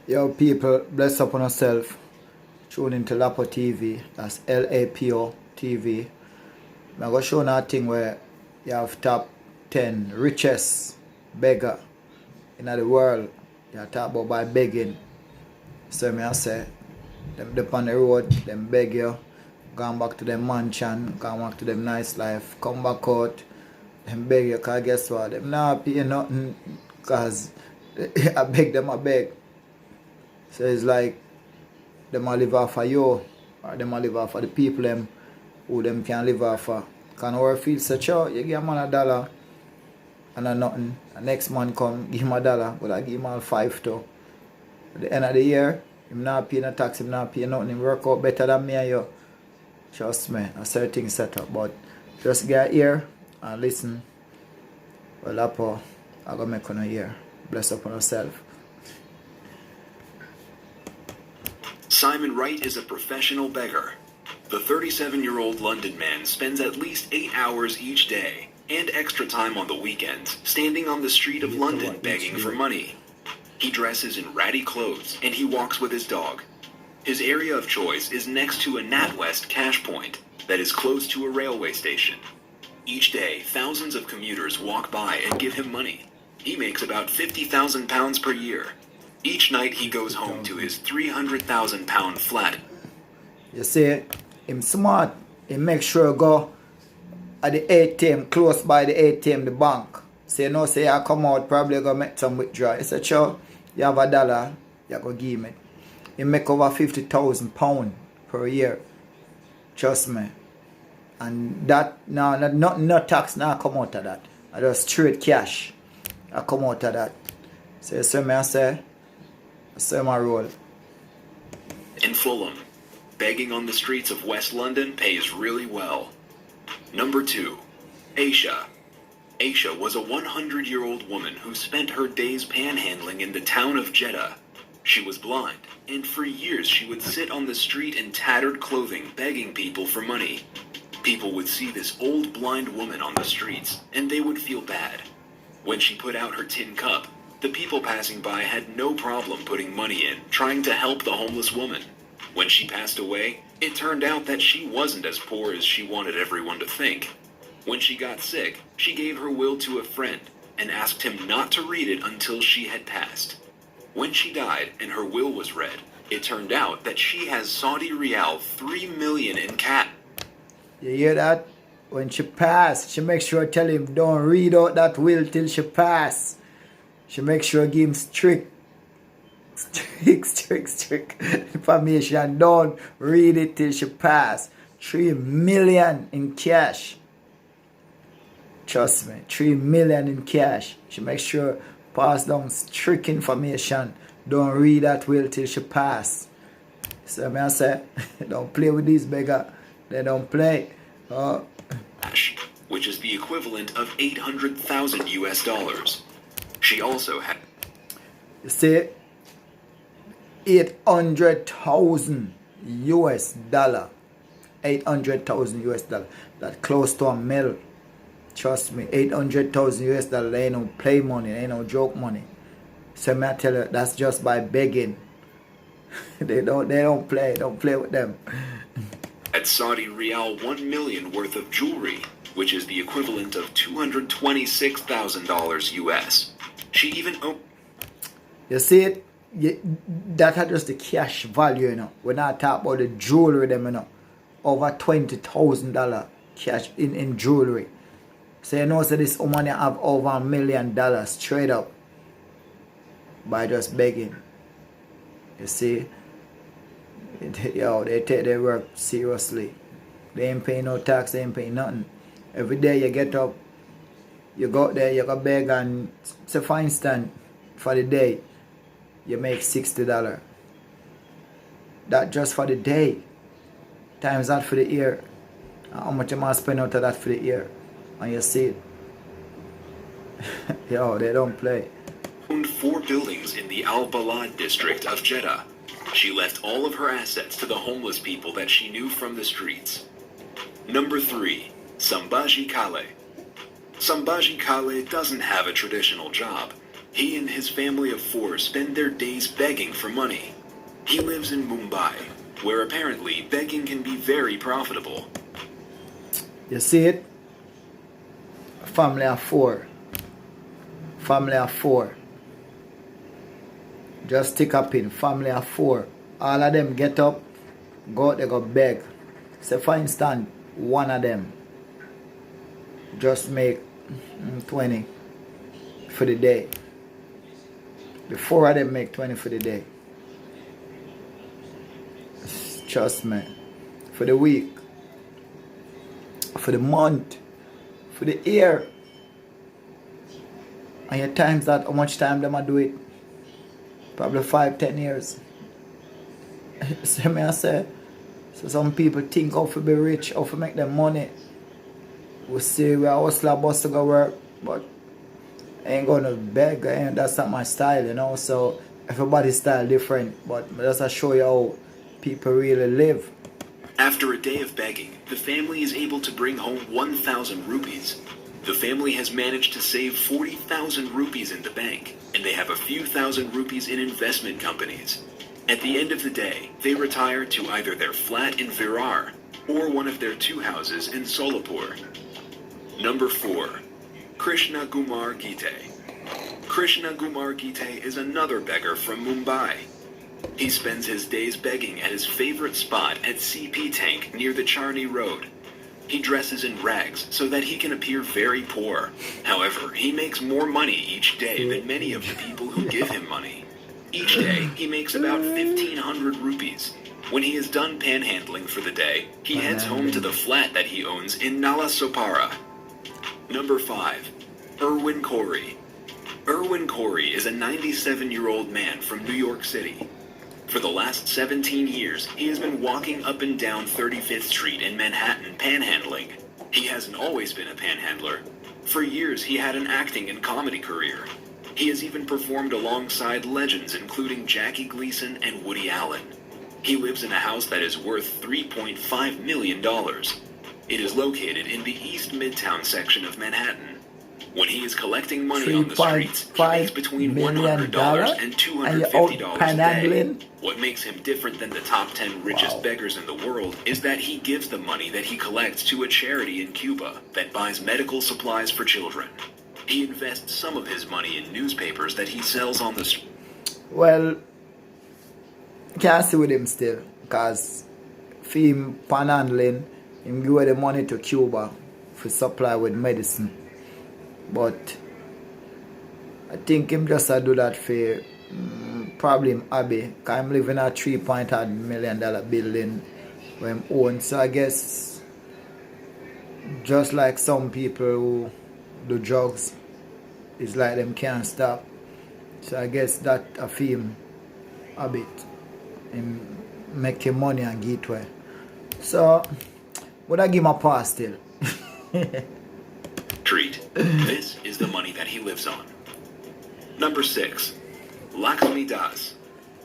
Yo, people, bless up on yourself. Tune into Lapo TV. That's LAPO TV. I'm going to show you a thing where you have top 10 richest beggar in the world. You talk about by begging. So I say, them dip on the road, them beg you, gone back to them mansion, gone back to them nice life, come back out, them beg you, because guess what? Them not pay nothing, because I beg. So it's like, them a live off of you, or them a live off of the people them, who them can live off of. Because our feel such out, you give a man $1, and a nothing. The next man come, give him $1, but I give him all 5 too. At the end of the year, him not paying no tax, him not paying nothing, him work out better than me and you. Trust me, a certain thing set up, but just get here and listen. Well, Lapo, I'm going to make you hear. Bless up on yourself. Simon Wright is a professional beggar. The 37-year-old London man spends at least 8 hours each day, and extra time on the weekends, standing on the street of London begging for money. He dresses in ratty clothes, and he walks with his dog. His area of choice is next to a NatWest cash point that is close to a railway station. Each day, thousands of commuters walk by and give him money. He makes about £50,000 per year. Each night he goes home to his £300,000 flat. You see, him smart. He make sure go at the ATM, close by the ATM, the bank. So you know, say I come out, probably go make some withdrawal. He said, sure, you have $1, you go give me. He make over £50,000 per year. Trust me. And that, no tax now come out of that. I just straight cash. I come out of that. So you see me, I say my role. In Fulham, begging on the streets of West London pays really well. Number 2, Aisha. Aisha was a 100-year-old woman who spent her days panhandling in the town of Jeddah. She was blind, and for years she would sit on the street in tattered clothing begging people for money. People would see this old blind woman on the streets, and they would feel bad. When she put out her tin cup, the people passing by had no problem putting money in, trying to help the homeless woman. When she passed away, it turned out that she wasn't as poor as she wanted everyone to think. When she got sick, she gave her will to a friend and asked him not to read it until she had passed. When she died and her will was read, it turned out that she has Saudi Riyal 3 million in cash. You hear that? When she pass, she make sure tell him don't read out that will till she pass. She make sure give him strict information. Don't read it till she pass. 3 million in cash. Trust me, 3 million in cash. She make sure pass down strict information. Don't read that will till she pass. So I say, don't play with these beggar. They don't play. Which is the equivalent of 800,000 US dollars. She also had, you see, 800,000 US dollar. 800,000 US dollar. That close to $1 million. Trust me, 800,000 US dollar. They ain't no play money, they ain't no joke money. So I tell you, that's just by begging. they don't play with them. at Saudi Riyal 1 million worth of jewelry, which is the equivalent of $226,000 US. She even You see it? That are just the cash value, you know. We're not talking about the jewelry, them, you know. Over $20,000 cash in jewelry. So you know, so this woman have over $1 million straight up by just begging. You see? Yo, they take their work seriously. They ain't paying no tax, they ain't paying nothing. Every day you get up, you go out there, you go beg, and say for instance, for the day, you make $60. That just for the day. Times that for the year. How much you must spend out of that for the year? And you see it. Yo, they don't play. Owned 4 buildings in the Al Balad district of Jeddah. She left all of her assets to the homeless people that she knew from the streets. Number 3, Sambaji Kale. Sambaji Kale doesn't have a traditional job. He and his family of 4 spend their days begging for money. He lives in Mumbai, where apparently begging can be very profitable. You see it? Family of 4. Family of 4. Just stick a pin. Family of 4. All of them get up, go out, they go beg. Say for instance, one of them just make 20 for the day. The 4 of them make 20 for the day. Trust me. For the week, for the month, for the year. And your times that, how much time them I do it? Probably 5-10 years. See me I say? So some people think how to be rich, how to make them money. We say we are hustler bus to go work, but I ain't gonna beg, that's not my style, you know. So everybody's style different, but just show you how people really live. After a day of begging, the family is able to bring home 1,000 rupees. The family has managed to save 40,000 rupees in the bank, and they have a few thousand rupees in investment companies. At the end of the day, they retire to either their flat in Virar or one of their 2 houses in Solapur. Number 4. Krishna Kumar Gite. Krishna Kumar Gite is another beggar from Mumbai. He spends his days begging at his favorite spot at CP Tank near the Charni Road. He dresses in rags so that he can appear very poor. However, he makes more money each day than many of the people who give him money. Each day, he makes about 1,500 rupees. When he is done panhandling for the day, he heads home to the flat that he owns in Nalasopara. Number 5. Erwin Corey. Erwin Corey is a 97-year-old man from New York City. For the last 17 years, he has been walking up and down 35th Street in Manhattan panhandling. He hasn't always been a panhandler. For years, he had an acting and comedy career. He has even performed alongside legends including Jackie Gleason and Woody Allen. He lives in a house that is worth $3.5 million. It is located in the East Midtown section of Manhattan. When he is collecting money on the streets, he makes between $100 and $250 a day. What makes him different than the top 10 richest beggars in the world is that he gives the money that he collects to a charity in Cuba that buys medical supplies for children. He invests some of his money in newspapers that he sells on the street. Well, can't see with him still, because for him panhandling, him give the money to Cuba for supply with medicine. But I think him just do that for probably him hobby, because I'm living in a $3.5 million building where him own. So I guess just like some people who do drugs, it's like them can't stop. So I guess that a him a bit. Him making money and get away. So would I give him a pass still? Treat. This is the money that he lives on. Number 6. Lakshmi Das.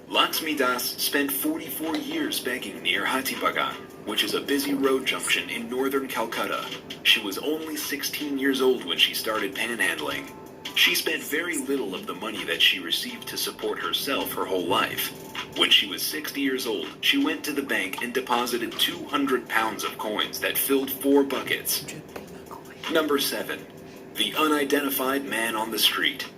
Lakshmi Das spent 44 years begging near Hatibagan, which is a busy road junction in northern Calcutta. She was only 16 years old when she started panhandling. She spent very little of the money that she received to support herself her whole life. When she was 60 years old, she went to the bank and deposited 200 pounds of coins that filled 4 buckets. Number 7. The unidentified man on the street.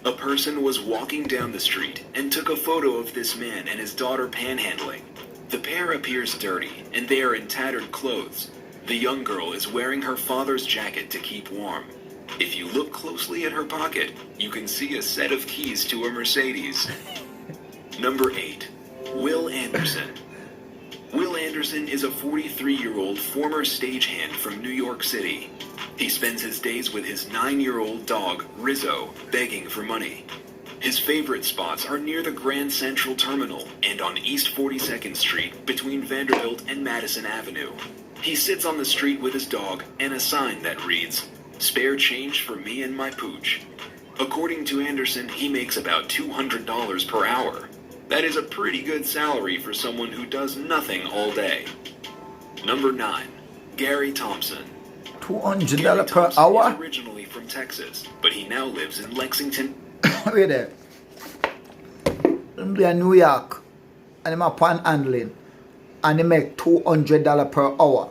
A person was walking down the street and took a photo of this man and his daughter panhandling. The pair appears dirty and they are in tattered clothes. The young girl is wearing her father's jacket to keep warm. If you look closely at her pocket, you can see a set of keys to a Mercedes. Number 8. Will Anderson. Will Anderson is a 43-year-old former stagehand from New York City. He spends his days with his 9-year-old dog, Rizzo, begging for money. His favorite spots are near the Grand Central Terminal and on East 42nd Street between Vanderbilt and Madison Avenue. He sits on the street with his dog and a sign that reads, "Spare change for me and my pooch." According to Anderson, he makes about $200 per hour. That is a pretty good salary for someone who does nothing all day. Number 9. Gary Thompson. $200 per hour? Is originally from Texas, but he now lives in Lexington. Wait there. Them be in New York and them a panhandling and they make $200 per hour.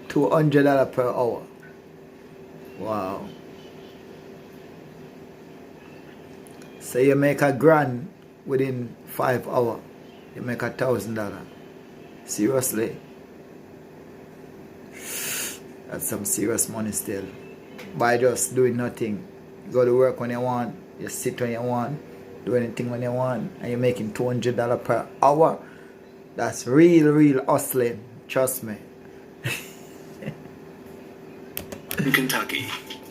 $200 per hour. Wow. So you make $1,000 within 5 hours. You make $1,000. Seriously? That's some serious money still. By just doing nothing. You go to work when you want. You sit when you want. Do anything when you want. And you're making $200 per hour. That's real hustling. Trust me. In Kentucky,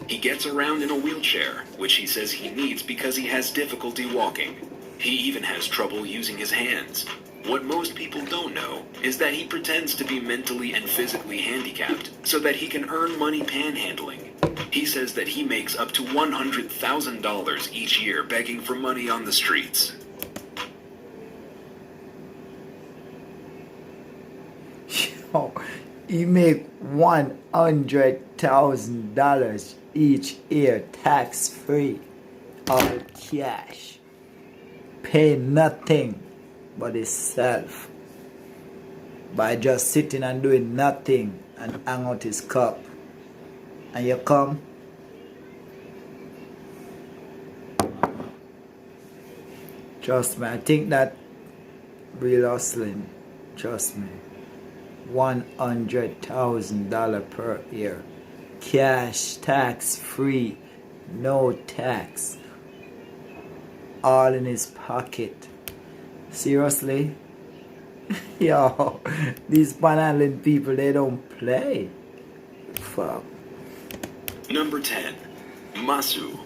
he gets around in a wheelchair, which he says he needs because he has difficulty walking. He even has trouble using his hands. What most people don't know is that he pretends to be mentally and physically handicapped so that he can earn money panhandling. He says that he makes up to $100,000 each year begging for money on the streets. Yo, he make $100,000 each year tax-free, all cash. Pay nothing but himself by just sitting and doing nothing and hang out his cup. And you come, trust me, I think that real hustling, trust me. $100,000 per year. Cash, tax free, no tax. All in his pocket. Seriously? Yo, these panhandling people, they don't play. Fuck. Number 10. Masu.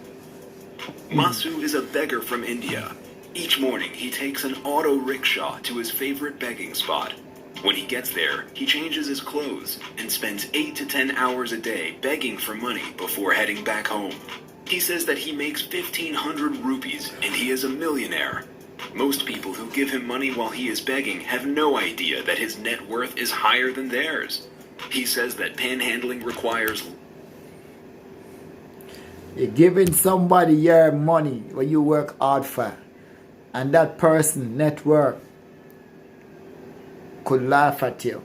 Masu is a beggar from India. Each morning he takes an auto rickshaw to his favorite begging spot. When he gets there, he changes his clothes and spends 8 to 10 hours a day begging for money before heading back home. He says that he makes 1,500 rupees and he is a millionaire. Most people who give him money while he is begging have no idea that his net worth is higher than theirs. He says that panhandling requires... You're giving somebody your money when you work hard for, and that person net worth could laugh at you.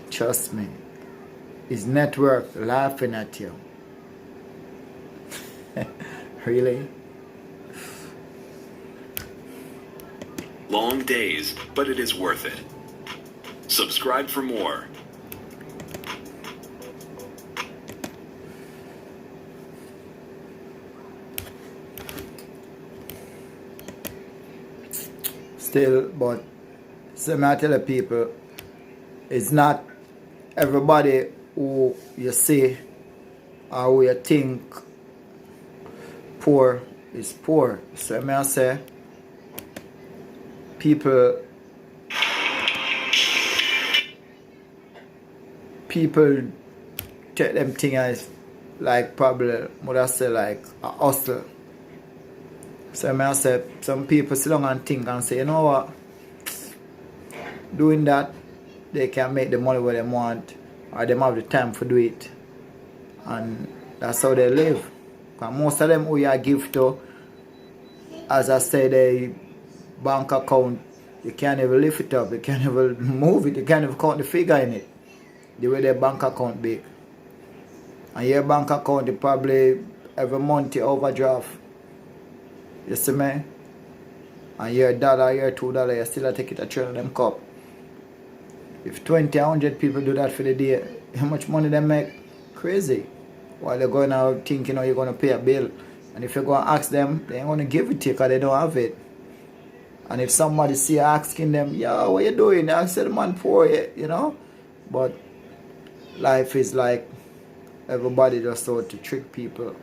Trust me. His net worth laughing at you. Really? Long days, but it is worth it. Subscribe for more. Still, but so I tell the people, it's not everybody who you see or who you think poor is poor. So I say, people take them things as like probably would I say like a hustle. So I say some people sit down and think and say, you know what, doing that they can make the money what they want or they have the time to do it, and that's how they live. Because most of them who you give to, as I say, their bank account, you can't even lift it up, you can't even move it, you can't even count the figure in it, the way their bank account big. And your bank account, you probably every month you overdraft. You see me? And your $1, your $2, you still take it a trail of them cup. If 20, 100 people do that for the day, how much money they make? Crazy. While they're going out thinking, you're going to pay a bill. And if you go and ask them, they ain't going to give it to you because they don't have it. And if somebody see you asking them, yo, what you doing? I said, man, poor, you know? But life is like everybody just out to trick people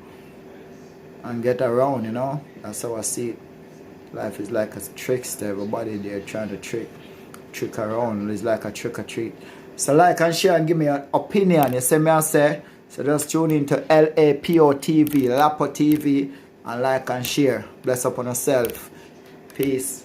and get around, you know? That's how I see it. Life is like a trickster. Everybody there trying to trick around. It's like a trick or treat. So like and share and give me an opinion. You see me I say? So just tune into LAPO TV, Lapo TV, and like and share. Bless upon yourself. Peace.